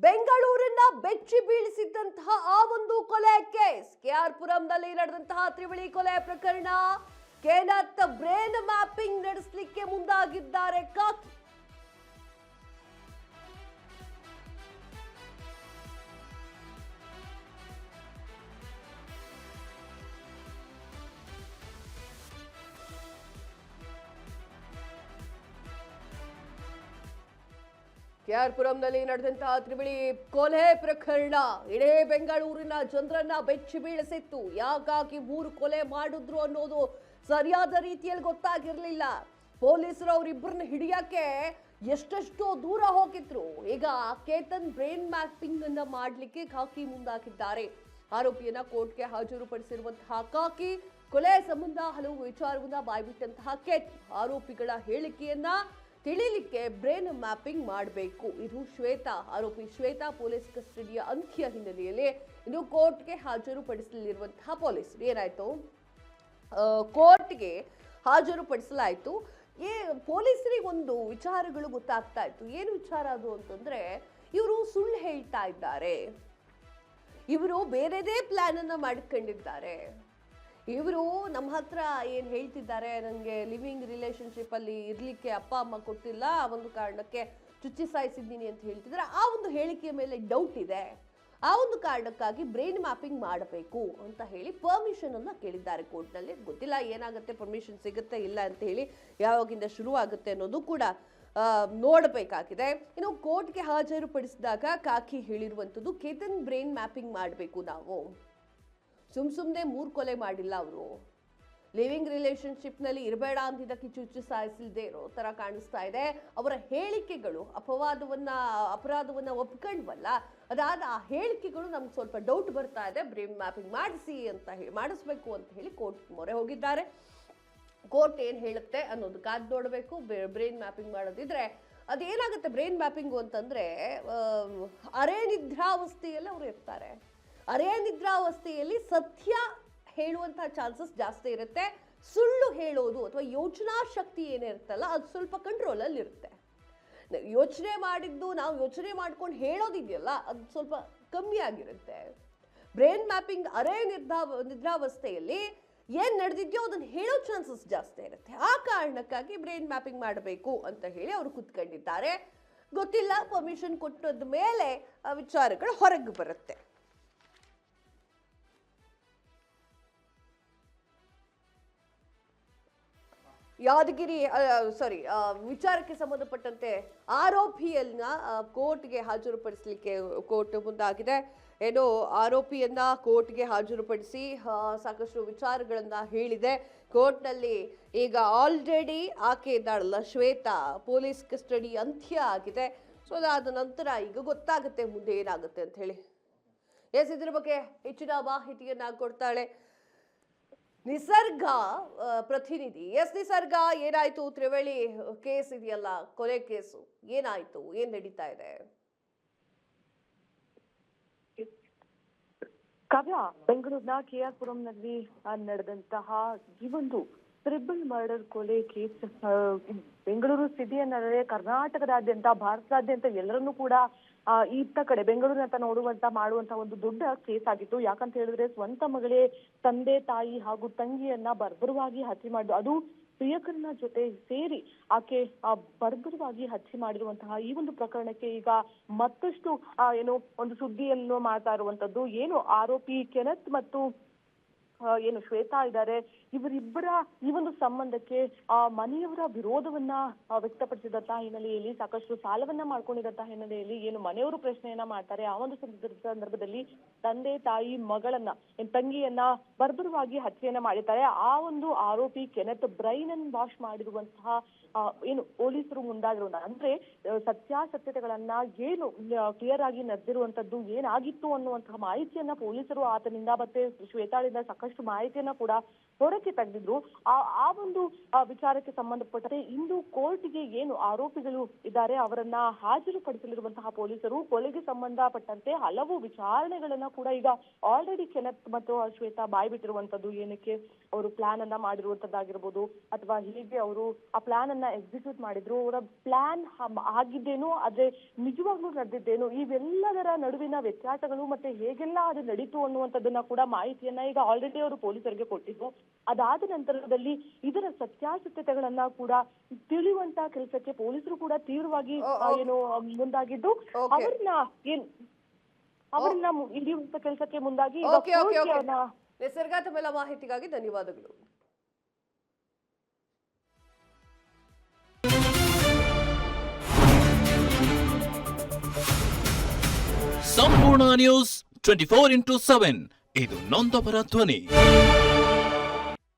ಬೆಂಗಳೂರನ್ನ ಬೆಚ್ಚಿ ಬೀಳಿಸಿದ್ದಂತಹ ಆ ಒಂದು ಕೊಲೆ ಕೇಸ್ ಕೆಆರ್ ಪುರಂನಲ್ಲಿ ನಡೆದಂತಹ ತ್ರಿವಳಿ ಕೊಲೆ ಪ್ರಕರಣ ಕೇನತ್ ಬ್ರೇನ್ ಮ್ಯಾಪಿಂಗ್ ನಡೆಸಲಿಕ್ಕೆ ಮುಂದಾಗಿದ್ದಾರೆ ಕಾಕಿ. ಕೆಆರ್ ಪುರಂನಲ್ಲಿ ನಡೆದಂತಹ ತ್ರಿವಳಿ ಕೊಲೆ ಪ್ರಕರಣ ಇಡೀ ಬೆಂಗಳೂರಿನ ಜನರನ್ನ ಬೆಚ್ಚಿ ಬೀಳಿಸಿತ್ತು. ಯಾಕಾಗಿ 3 ಕೊಲೆ ಮಾಡಿದ್ರು ಅನ್ನೋದು ಸರಿಯಾದ ರೀತಿಯಲ್ಲಿ ಗೊತ್ತಾಗಿರ್ಲಿಲ್ಲ. ಪೊಲೀಸರು ಅವರಿಬ್ಬರನ್ನ ಹಿಡಿಯಕ್ಕೆ ಎಷ್ಟೆಷ್ಟೋ ದೂರ ಹೋಗಿದ್ರು. ಈಗ ಕೇತನ್ ಬ್ರೇನ್ ಮ್ಯಾಪಿಂಗ್ ಅನ್ನ ಮಾಡ್ಲಿಕ್ಕೆ ಕಾಕಿ ಮುಂದಾಗಿದ್ದಾರೆ. ಆರೋಪಿಯನ್ನ ಕೋರ್ಟ್ಗೆ ಹಾಜರುಪಡಿಸಿರುವಂತಹ ಕಾಕಿ ಕೊಲೆ ಸಂಬಂಧ ಹಲವು ವಿಚಾರವನ್ನ ಬಾಯ್ಬಿಟ್ಟಂತಹ ಕೇತನ್ ಆರೋಪಿಗಳ ಹೇಳಿಕೆಯನ್ನ ತಿಳಿಲಿಕ್ಕೆ ಬ್ರೇನ್ ಮ್ಯಾಪಿಂಗ್ ಮಾಡಬೇಕು. ಇದು ಶ್ವೇತಾ, ಆರೋಪಿ ಶ್ವೇತಾ ಪೊಲೀಸ್ ಕಸ್ಟಡಿಯ ಅಂತ್ಯ ಹಿನ್ನೆಲೆಯಲ್ಲಿ ಇನ್ನು ಕೋರ್ಟ್ಗೆ ಹಾಜರುಪಡಿಸಲಿರುವಂತಹ ಪೊಲೀಸರು ಏನಾಯ್ತು, ಕೋರ್ಟ್ಗೆ ಹಾಜರುಪಡಿಸಲಾಯಿತು. ಪೊಲೀಸರಿಗೆ ಒಂದು ವಿಚಾರಗಳು ಗೊತ್ತಾಗ್ತಾ ಇತ್ತು. ಏನು ವಿಚಾರ ಅದು ಅಂತಂದ್ರೆ, ಇವರು ಸುಳ್ಳು ಹೇಳ್ತಾ ಇದ್ದಾರೆ, ಇವರು ಬೇರೆದೇ ಪ್ಲಾನ್ ಅನ್ನ ಮಾಡ್ಕೊಂಡಿದ್ದಾರೆ. ಇವರು ನಮ್ಮ ಹತ್ರ ಏನು ಹೇಳ್ತಿದ್ದಾರೆ, ನನಗೆ ಲಿವಿಂಗ್ ರಿಲೇಶನ್ಶಿಪ್ ಅಲ್ಲಿ ಇರ್ಲಿಕ್ಕೆ ಅಪ್ಪ ಅಮ್ಮ ಕೊಟ್ಟಿಲ್ಲ, ಆ ಒಂದು ಕಾರಣಕ್ಕೆ ಚುಚ್ಚಿ ಸಾಯಿಸಿದ್ದೀನಿ ಅಂತ ಹೇಳ್ತಿದ್ದಾರೆ. ಆ ಒಂದು ಹೇಳಿಕೆಯ ಮೇಲೆ ಡೌಟ್ ಇದೆ. ಆ ಒಂದು ಕಾರಣಕ್ಕಾಗಿ ಬ್ರೈನ್ ಮ್ಯಾಪಿಂಗ್ ಮಾಡಬೇಕು ಅಂತ ಹೇಳಿ ಪರ್ಮಿಷನ್ ಅನ್ನ ಕೇಳಿದ್ದಾರೆ ಕೋರ್ಟ್ನಲ್ಲಿ. ಗೊತ್ತಿಲ್ಲ ಏನಾಗುತ್ತೆ, ಪರ್ಮಿಷನ್ ಸಿಗುತ್ತೆ ಇಲ್ಲ ಅಂತ ಹೇಳಿ, ಯಾವಾಗಿಂದ ಶುರು ಆಗುತ್ತೆ ಅನ್ನೋದು ಕೂಡ ನೋಡಬೇಕಾಗಿದೆ. ಇನ್ನು ಕೋರ್ಟ್ಗೆ ಹಾಜರುಪಡಿಸಿದಾಗ ಕಾಕಿ ಹೇಳಿರುವಂಥದ್ದು, ಕೇತನ್ ಬ್ರೈನ್ ಮ್ಯಾಪಿಂಗ್ ಮಾಡಬೇಕು ನಾವು, ಸುಮ್ಮನೆ 3 ಕೊಲೆ ಮಾಡಿಲ್ಲ ಅವರು, ಲಿವಿಂಗ್ ರಿಲೇಶನ್ಶಿಪ್ನಲ್ಲಿ ಇರಬೇಡ ಅಂತಿದ್ದಕ್ಕೆ ಚುಚ್ಚು ಸಾಯಿಸಲ್ದೇ ಇರೋ ಥರ ಕಾಣಿಸ್ತಾ ಇದೆ. ಅವರ ಹೇಳಿಕೆಗಳು ಅಪರಾಧವನ್ನ ಒಪ್ಕೊಂಡ್ವಲ್ಲ, ಅದಾದ ಆ ಹೇಳಿಕೆಗಳು ನಮ್ಗೆ ಸ್ವಲ್ಪ ಡೌಟ್ ಬರ್ತಾ ಇದೆ, ಬ್ರೈನ್ ಮ್ಯಾಪಿಂಗ್ ಮಾಡಿಸ್ಬೇಕು ಅಂತ ಹೇಳಿ ಕೋರ್ಟ್ ಮೊರೆ ಹೋಗಿದ್ದಾರೆ. ಕೋರ್ಟ್ ಏನು ಹೇಳುತ್ತೆ ಅನ್ನೋದು ಕಾದ್ ನೋಡಬೇಕು. ಬ್ರೈನ್ ಮ್ಯಾಪಿಂಗ್ ಮಾಡೋದಿದ್ರೆ ಅದೇನಾಗುತ್ತೆ, ಬ್ರೈನ್ ಮ್ಯಾಪಿಂಗು ಅಂತಂದ್ರೆ ಅರೆ ನಿದ್ರಾವಸ್ಥೆಯಲ್ಲಿ ಅವರು ಇರ್ತಾರೆ. ಅರೆ ನಿದ್ರಾವಸ್ಥೆಯಲ್ಲಿ ಸತ್ಯ ಹೇಳುವಂತಹ ಚಾನ್ಸಸ್ ಜಾಸ್ತಿ ಇರುತ್ತೆ. ಸುಳ್ಳು ಹೇಳೋದು ಅಥವಾ ಯೋಚನಾ ಶಕ್ತಿ ಏನಿರುತ್ತಲ್ಲ ಅದು ಸ್ವಲ್ಪ ಕಂಟ್ರೋಲಲ್ಲಿ ಇರುತ್ತೆ. ಯೋಚನೆ ಮಾಡಿದ್ದು ನಾವು ಯೋಚನೆ ಮಾಡ್ಕೊಂಡು ಹೇಳೋದಿದೆಯಲ್ಲ ಅದು ಸ್ವಲ್ಪ ಕಮ್ಮಿ ಆಗಿರುತ್ತೆ. ಬ್ರೈನ್ ಮ್ಯಾಪಿಂಗ್ ಅರೆ ನಿದ್ರಾವಸ್ಥೆಯಲ್ಲಿ ಏನ್ ನಡೆದಿದ್ಯೋ ಅದನ್ನ ಹೇಳೋ ಚಾನ್ಸಸ್ ಜಾಸ್ತಿ ಇರುತ್ತೆ. ಆ ಕಾರಣಕ್ಕಾಗಿ ಬ್ರೈನ್ ಮ್ಯಾಪಿಂಗ್ ಮಾಡಬೇಕು ಅಂತ ಹೇಳಿ ಅವರು ಕೂತ್ಕೊಂಡಿದ್ದಾರೆ. ಗೊತ್ತಿಲ್ಲ, ಪರ್ಮಿಷನ್ ಕೊಟ್ಟದ ಮೇಲೆ ವಿಚಾರಗಳು ಹೊರಗೆ ಬರುತ್ತೆ. ಯಾದಗಿರಿ ವಿಚಾರಕ್ಕೆ ಸಂಬಂಧಪಟ್ಟಂತೆ ಆರೋಪಿಯನ್ನ ಕೋರ್ಟ್ಗೆ ಹಾಜರುಪಡಿಸಲಿಕ್ಕೆ ಕೋರ್ಟ್ ಮುಂದಾಗಿದೆ. ಏನು ಆರೋಪಿಯನ್ನ ಕೋರ್ಟ್ಗೆ ಹಾಜರುಪಡಿಸಿ ಸಾಕಷ್ಟು ವಿಚಾರಗಳನ್ನ ಹೇಳಿದೆ. ಕೋರ್ಟ್ನಲ್ಲಿ ಈಗ ಆಲ್ರೆಡಿ ಆಕೆ ಇದ್ದಾಳಲ್ಲ ಶ್ವೇತಾ, ಪೊಲೀಸ್ ಕಸ್ಟಡಿ ಅಂತ್ಯ ಆಗಿದೆ. ಸೊ ಅದಾದ ನಂತರ ಈಗ ಗೊತ್ತಾಗುತ್ತೆ ಮುಂದೆ ಏನಾಗುತ್ತೆ ಅಂತ ಹೇಳಿ. ಇದ್ರ ಬಗ್ಗೆ ಹೆಚ್ಚಿನ ಮಾಹಿತಿಯನ್ನ ಕೊಡ್ತಾಳೆ ನಿಸರ್ಗ ಪ್ರತಿನಿಧಿ. ನಿಸರ್ಗ, ಏನಾಯ್ತು? ತ್ರಿವಳಿ ಕೇಸ್ ಇದೆಯಲ್ಲ, ಕೊಲೆ ಕೇಸು ಏನಾಯ್ತು, ಏನ್ ನಡೀತಾ ಇದೆ? ಕಾವ್ಯ, ಬೆಂಗಳೂರಿನ ಕೆಆರ್ ಪುರಂನಲ್ಲಿ ನಡೆದಂತಹ ಈ ಒಂದು ಟ್ರಿಬಲ್ ಮರ್ಡರ್ ಕೊಲೆ ಕೇಸ್ ಬೆಂಗಳೂರು ಸಿಟಿಯನ್ನಲ್ಲದೆ ಕರ್ನಾಟಕದಾದ್ಯಂತ, ಭಾರತದಾದ್ಯಂತ ಎಲ್ಲರನ್ನೂ ಕೂಡ ಇತ್ತ ಕಡೆ ಬೆಂಗಳೂರಿನಂತ ಮಾಡುವಂತ ಒಂದು ದೊಡ್ಡ ಕೇಸ್ ಆಗಿತ್ತು. ಯಾಕಂತ ಹೇಳಿದ್ರೆ, ಸ್ವಂತ ಮಗಳೇ ತಂದೆ ತಾಯಿ ಹಾಗೂ ತಂಗಿಯನ್ನ ಬರ್ಬರವಾಗಿ ಹತ್ಯೆ ಮಾಡಿದ್ರು. ಅದು ಪ್ರಿಯಕರನ ಜೊತೆ ಸೇರಿ ಆಕೆ ಬರ್ಬರವಾಗಿ ಹತ್ಯೆ ಮಾಡಿರುವಂತಹ ಈ ಒಂದು ಪ್ರಕರಣಕ್ಕೆ ಈಗ ಮತ್ತಷ್ಟು ಏನು ಒಂದು ಸುದ್ದಿಯನ್ನು ಮಾಡ್ತಾ ಇರುವಂತದ್ದು. ಏನು ಆರೋಪಿ ಕೆನತ್ ಮತ್ತು ಏನು ಶ್ವೇತಾ ಇದ್ದಾರೆ, ಇವರಿಬ್ಬರ ಈ ಒಂದು ಸಂಬಂಧಕ್ಕೆ ಮನೆಯವರ ವಿರೋಧವನ್ನ ವ್ಯಕ್ತಪಡಿಸಿದಂತಹ ಹಿನ್ನೆಲೆಯಲ್ಲಿ, ಸಾಕಷ್ಟು ಸಾಲವನ್ನ ಮಾಡ್ಕೊಂಡಿದ್ದಂತಹ ಹಿನ್ನೆಲೆಯಲ್ಲಿ ಏನು ಮನೆಯವರು ಪ್ರಶ್ನೆಯನ್ನ ಮಾಡ್ತಾರೆ. ಆ ಒಂದು ಸಂದರ್ಭದಲ್ಲಿ ತಂದೆ ತಾಯಿ ಮಗಳನ್ನ, ತಂಗಿಯನ್ನ ಬರ್ಬರವಾಗಿ ಹತ್ಯೆಯನ್ನ ಮಾಡಿದ್ದಾರೆ. ಆ ಒಂದು ಆರೋಪಿ ಕೆನತ್ ಬ್ರೈನ್ ಅನ್ನು ವಾಶ್ ಮಾಡಿರುವಂತಹ ಏನು ಪೊಲೀಸರು ಮುಂದಾದ್ರು ಅಂದ್ರೆ ಸತ್ಯಾಸತ್ಯತೆಗಳನ್ನ ಏನು ಕ್ಲಿಯರ್ ಆಗಿ ನಡೆದಿರುವಂತದ್ದು ಏನಾಗಿತ್ತು ಅನ್ನುವಂತಹ ಮಾಹಿತಿಯನ್ನ ಪೊಲೀಸರು ಆತನಿಂದ ಮತ್ತೆ ಶ್ವೇತಾಳಿಂದ ಸಾಕಷ್ಟು ಮಾಹಿತಿಯನ್ನ ಕೂಡ ಹೊರಕ್ಕೆ ತೆಗೆದಿದ್ರು. ಆ ಒಂದು ವಿಚಾರಕ್ಕೆ ಸಂಬಂಧಪಟ್ಟಂತೆ ಇಂದು ಕೋರ್ಟ್ಗೆ ಏನು ಆರೋಪಿಗಳು ಇದ್ದಾರೆ ಅವರನ್ನ ಹಾಜರುಪಡಿಸಲಿರುವಂತಹ ಪೊಲೀಸರು ಕೊಲೆಗೆ ಸಂಬಂಧಪಟ್ಟಂತೆ ಹಲವು ವಿಚಾರಣೆಗಳನ್ನ ಕೂಡ ಈಗ ಆಲ್ರೆಡಿ ಕೆನತ್ ಮತ್ತು ಶ್ವೇತಾ ಬಾಯ್ಬಿಟ್ಟಿರುವಂತದ್ದು. ಏನಕ್ಕೆ ಅವರು ಪ್ಲಾನ್ ಅನ್ನ ಮಾಡಿರುವಂತದ್ದಾಗಿರ್ಬೋದು ಅಥವಾ ಹೀಗೆ ಅವರು ಆ ಪ್ಲಾನ್ ಅನ್ನ ಎಕ್ಸಿಕ್ಯೂಟ್ ಮಾಡಿದ್ರು, ಅವರ ಪ್ಲಾನ್ ಆಗಿದ್ದೇನು ಆದ್ರೆ ನಿಜವಾಗ್ಲೂ ನಡೆದಿದ್ದೇನು, ಇವೆಲ್ಲದರ ನಡುವಿನ ವ್ಯತ್ಯಾಸಗಳು ಮತ್ತೆ ಹೇಗೆಲ್ಲ ಅದು ನಡೀತು ಅನ್ನುವಂಥದ್ದನ್ನ ಕೂಡ ಮಾಹಿತಿಯನ್ನ ಈಗ ಆಲ್ರೆಡಿ ಅವರು ಪೊಲೀಸರಿಗೆ ಕೊಟ್ಟಿದ್ರು. ಅದಾದ ನಂತರದಲ್ಲಿ ಇದರ ಸತ್ಯಾಸತ್ಯತೆಗಳನ್ನ ಕೂಡ ತಿಳಿಯುವಂತ ಕೆಲಸಕ್ಕೆ ಪೊಲೀಸರು ಕೂಡ ತೀವ್ರವಾಗಿ ಏನು ಮುಂದಾಗಿದ್ದು ಅವರನ್ನ ಹಿಡಿಯುವಂತ ಕೆಲಸಕ್ಕೆ ಮುಂದಾಗಿ ನಿಸರ್ಗ ತಮ್ಮೆಲ್ಲ ಮಾಹಿತಿಗಾಗಿ ಧನ್ಯವಾದಗಳು. ಸಂಪೂರ್ಣ ನ್ಯೂಸ್ 24/7 ಇದು ನೊಂದವರ ಧ್ವನಿ.